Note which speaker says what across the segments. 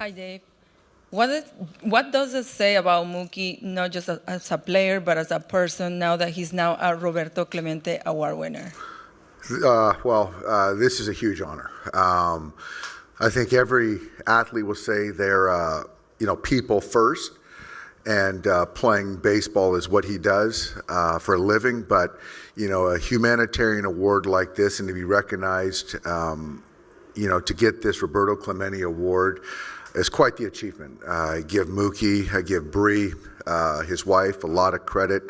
Speaker 1: Hi, Dave. What does it say about Mookie, not just as a player, but as a person, now that he's now a Roberto Clemente Award winner?
Speaker 2: This is a huge honor. I think every athlete will say they're, people first, and playing baseball is what he does for a living. But, a humanitarian award like this and to be recognized, to get this Roberto Clemente Award is quite the achievement. I give Mookie, I give Bree, his wife, a lot of credit,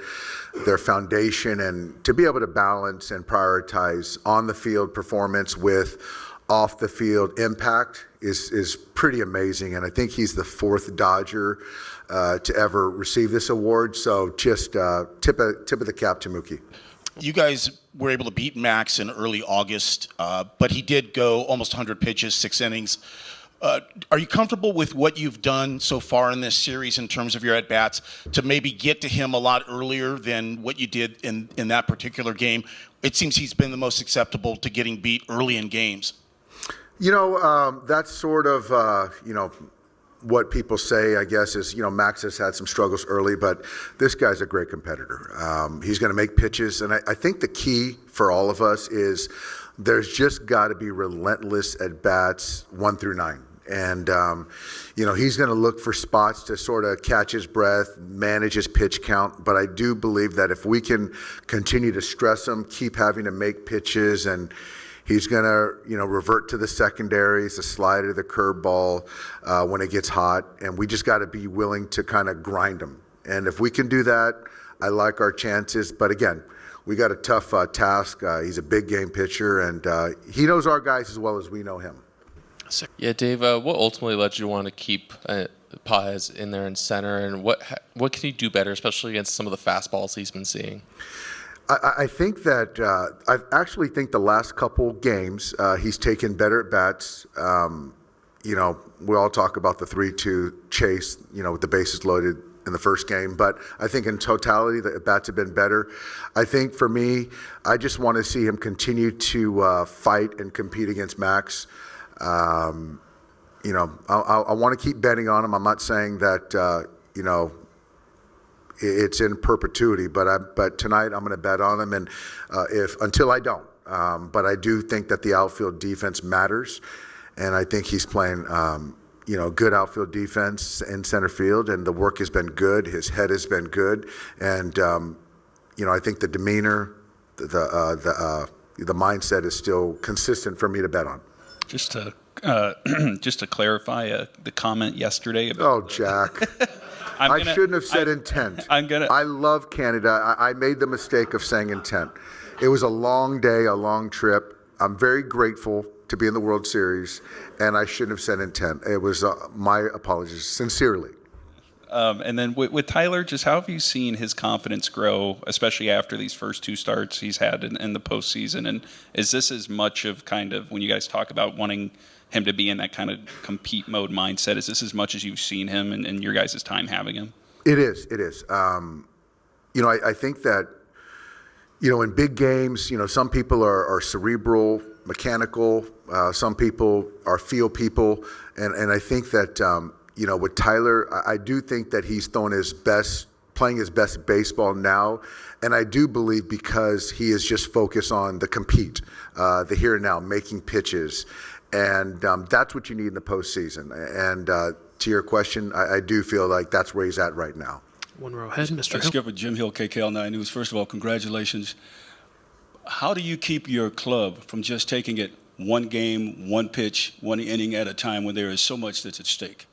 Speaker 2: their foundation, and to be able to balance and prioritize on the field performance with off the field impact is pretty amazing. And I think he's the fourth Dodger to ever receive this award. So just tip of the cap to Mookie.
Speaker 3: You guys were able to beat Max in early August, but he did go almost 100 pitches, 6 innings. Are you comfortable with what you've done so far in this series in terms of your at-bats to maybe get to him a lot earlier than what you did in that particular game? It seems he's been the most acceptable to getting beat early in games.
Speaker 2: That's sort of, what people say, I guess, is, Max has had some struggles early, but this guy's a great competitor. He's going to make pitches, and I think the key for all of us is there's just got to be relentless at-bats 1 through 9. And, he's going to look for spots to sort of catch his breath, manage his pitch count. But I do believe that if we can continue to stress him, keep having to make pitches, and he's going to, revert to the secondaries, the slider, the curveball when it gets hot. And we just got to be willing to kind of grind him. And if we can do that, I like our chances. But again, we got a tough task. He's a big game pitcher, and he knows our guys as well as we know him.
Speaker 4: Yeah, Dave, what ultimately led you to want to keep Paz in there in center, and what can he do better, especially against some of the fastballs he's been seeing?
Speaker 2: I think that I actually think the last couple games he's taken better at bats. We all talk about the 3-2 chase, with the bases loaded in the first game, but I think in totality the bats have been better. I think for me, I just want to see him continue to fight and compete against Max. I want to keep betting on him. I'm not saying that it's in perpetuity, but tonight I'm going to bet on him, and until I don't. But I do think that the outfield defense matters, and I think he's playing good outfield defense in center field, and the work has been good. His head has been good, and I think the demeanor, the mindset is still consistent for me to bet on.
Speaker 5: Just to clarify the comment yesterday about
Speaker 2: Jack. I shouldn't have said intent. I love Canada. I made the mistake of saying intent. It was a long day, a long trip. I'm very grateful to be in the World Series, and I shouldn't have said intent. It was my apologies, sincerely.
Speaker 5: And then with Tyler, just how have you seen his confidence grow, especially after these first 2 starts he's had in the postseason? And is this as much of kind of, when you guys talk about wanting him to be in that kind of compete mode mindset, is this as much as you've seen him and your guys' time having him?
Speaker 2: It is. I think that, in big games, some people are cerebral, mechanical, some people are feel people, and I think that, with Tyler, I do think that he's playing his best baseball now, and I do believe because he is just focused on the compete, the here and now, making pitches, and that's what you need in the postseason. And to your question, I do feel like that's where he's at right now.
Speaker 6: One row ahead, Mr. Hill.
Speaker 7: Skipper Jim Hill, KKL 9 News. First of all, congratulations. How do you keep your club from just taking it one game, one pitch, one inning at a time when there is so much that's at stake?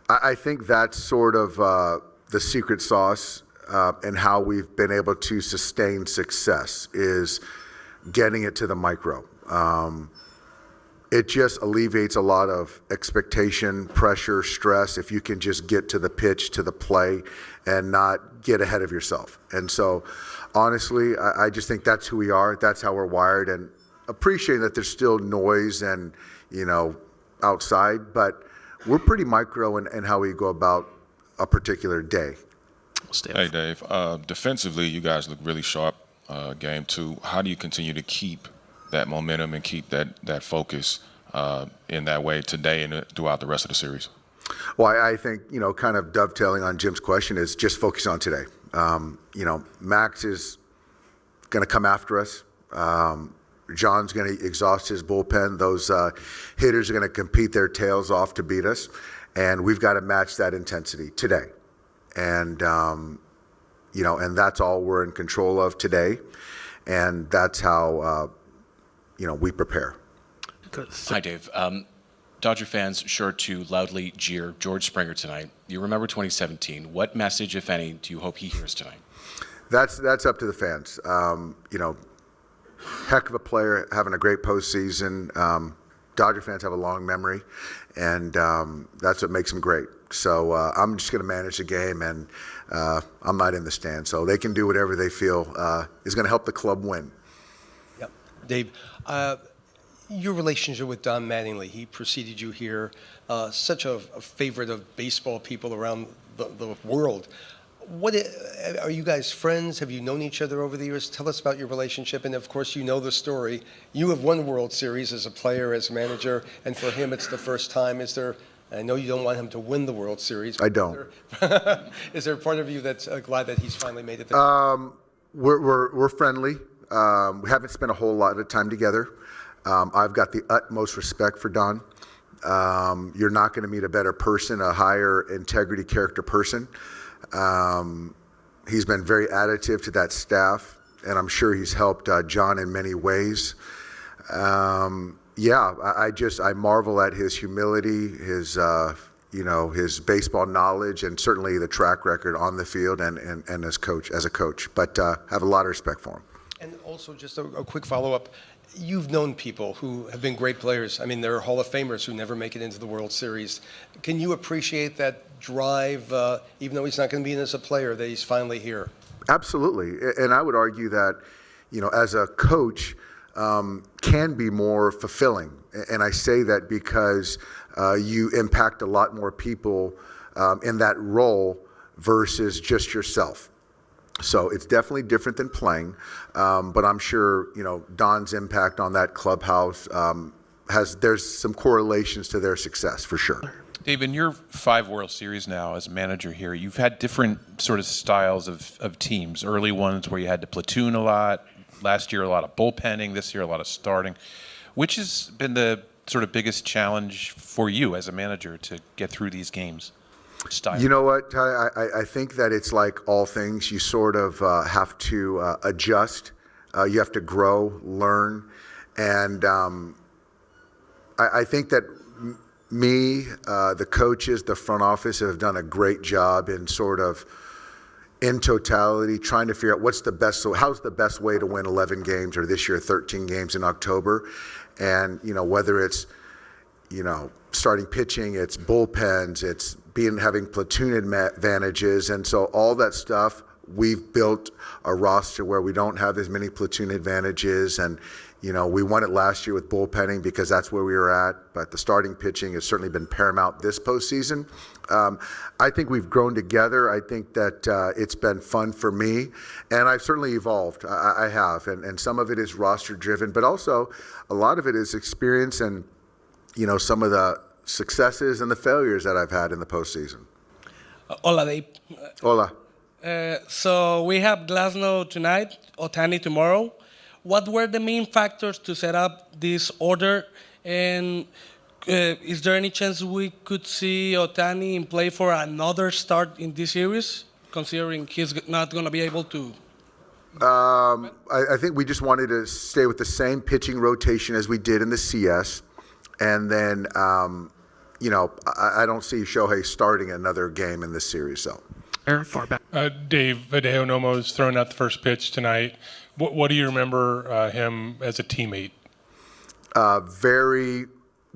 Speaker 2: I think that's sort of the secret sauce and how we've been able to sustain success is getting it to the micro. It just alleviates a lot of expectation, pressure, stress if you can just get to the pitch, to the play, and not get ahead of yourself. And so, honestly, I just think that's who we are. That's how we're wired, and appreciating that there's still noise and, outside, but we're pretty micro in how we go about a particular day.
Speaker 8: Hey, Dave. Defensively, you guys look really sharp. Game 2. How do you continue to keep that momentum and keep that focus in that way today and throughout the rest of the series?
Speaker 2: Well, I think, kind of dovetailing on Jim's question is just focus on today. Max is going to come after us. John's going to exhaust his bullpen. Those hitters are going to compete their tails off to beat us. And we've got to match that intensity today. And, and that's all we're in control of today. And that's how, we prepare.
Speaker 6: Hi, Dave. Dodger fans sure to loudly jeer George Springer tonight. You remember 2017. What message, if any, do you hope he hears tonight?
Speaker 2: That's up to the fans. Heck of a player, having a great postseason. Dodger fans have a long memory, and that's what makes them great. So I'm just going to manage the game, and I'm not in the stand. So they can do whatever they feel is going to help the club win.
Speaker 9: Yep. Dave, your relationship with Don Mattingly, he preceded you here, such a favorite of baseball people around the world. What are you guys friends? Have you known each other over the years? Tell us about your relationship. And of course, you know the story. You have won World Series as a player, as manager, and for him, it's the first time. I know you don't want him to win the World Series.
Speaker 2: I don't.
Speaker 9: Is there a part of you that's glad that he's finally made it there?
Speaker 2: We're friendly. We haven't spent a whole lot of time together. I've got the utmost respect for Don. You're not going to meet a better person, a higher integrity character person. He's been very additive to that staff, and I'm sure he's helped John in many ways. I marvel at his humility, his baseball knowledge, and certainly the track record on the field and as a coach. But have a lot of respect for him.
Speaker 9: And also, just a quick follow-up. You've known people who have been great players. I mean, there are Hall of Famers who never make it into the World Series. Can you appreciate that drive, even though he's not going to be in as a player, that he's finally here?
Speaker 2: Absolutely. And I would argue that, as a coach, can be more fulfilling. And I say that because you impact a lot more people in that role versus just yourself. So it's definitely different than playing, but I'm sure Don's impact on that clubhouse there's some correlations to their success for sure.
Speaker 10: Dave, in your 5 World Series now as manager here, you've had different sort of styles of teams. Early ones where you had to platoon a lot. Last year, a lot of bullpenning. This year, a lot of starting. Which has been the sort of biggest challenge for you as a manager to get through these games? Style.
Speaker 2: You know what, Ty? I think that it's like all things. You sort of have to adjust. You have to grow, learn. And I think that the coaches, the front office have done a great job in sort of, in totality, trying to figure out how's the best way to win 11 games or this year 13 games in October. And, whether it's, starting pitching, it's bullpens, it's having platoon advantages. And so all that stuff, we've built a roster where we don't have as many platoon advantages. And, we won it last year with bullpenning because that's where we were at. But the starting pitching has certainly been paramount this postseason. I think we've grown together. I think that it's been fun for me. And I've certainly evolved. I have. And some of it is roster driven, but also a lot of it is experience and, some of the successes and the failures that I've had in the postseason.
Speaker 11: Hola, Dave.
Speaker 2: Hola.
Speaker 11: So we have Glasnow tonight, Ohtani tomorrow. What were the main factors to set up this order? And is there any chance we could see Ohtani in play for another start in this series, considering he's not going to be able to?
Speaker 2: I think we just wanted to stay with the same pitching rotation as we did in the CS. And then, I don't see Shohei starting another game in this series. So,
Speaker 12: far back. Dave, Hideo Nomo's thrown out the first pitch tonight. What do you remember him as a teammate?
Speaker 2: Very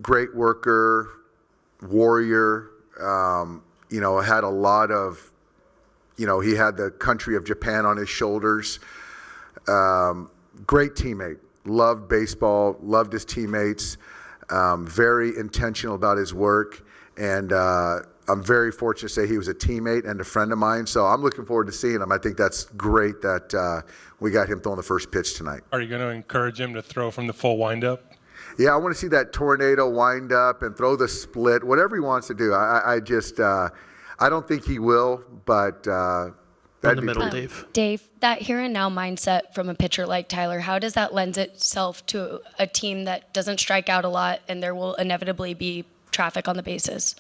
Speaker 2: great worker, warrior. Had a lot of, he had the country of Japan on his shoulders. Great teammate. Loved baseball. Loved his teammates. Very intentional about his work, and I'm very fortunate to say he was a teammate and a friend of mine, so I'm looking forward to seeing him. I think that's great that we got him throwing the first pitch tonight.
Speaker 12: Are you going to encourage him to throw from the full windup?
Speaker 2: Yeah, I want to see that tornado wind up and throw the split, whatever he wants to do. I just, I don't think he will, but
Speaker 13: in the middle, Dave.
Speaker 14: Dave, that here and now mindset from a pitcher like Tyler, how does that lend itself to a team that doesn't strike out a lot and there will inevitably be traffic on the bases?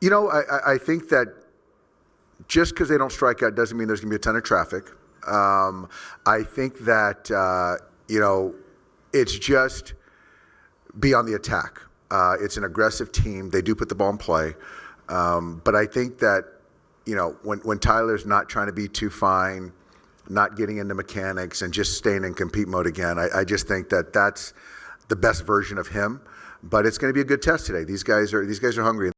Speaker 2: You know, I think that just because they don't strike out doesn't mean there's going to be a ton of traffic. I think that, you know, it's just be on the attack. It's an aggressive team. They do put the ball in play. But I think that, you know, when Tyler's not trying to be too fine, not getting into mechanics and just staying in compete mode again, I just think that that's the best version of him. But it's going to be a good test today. These guys are hungry.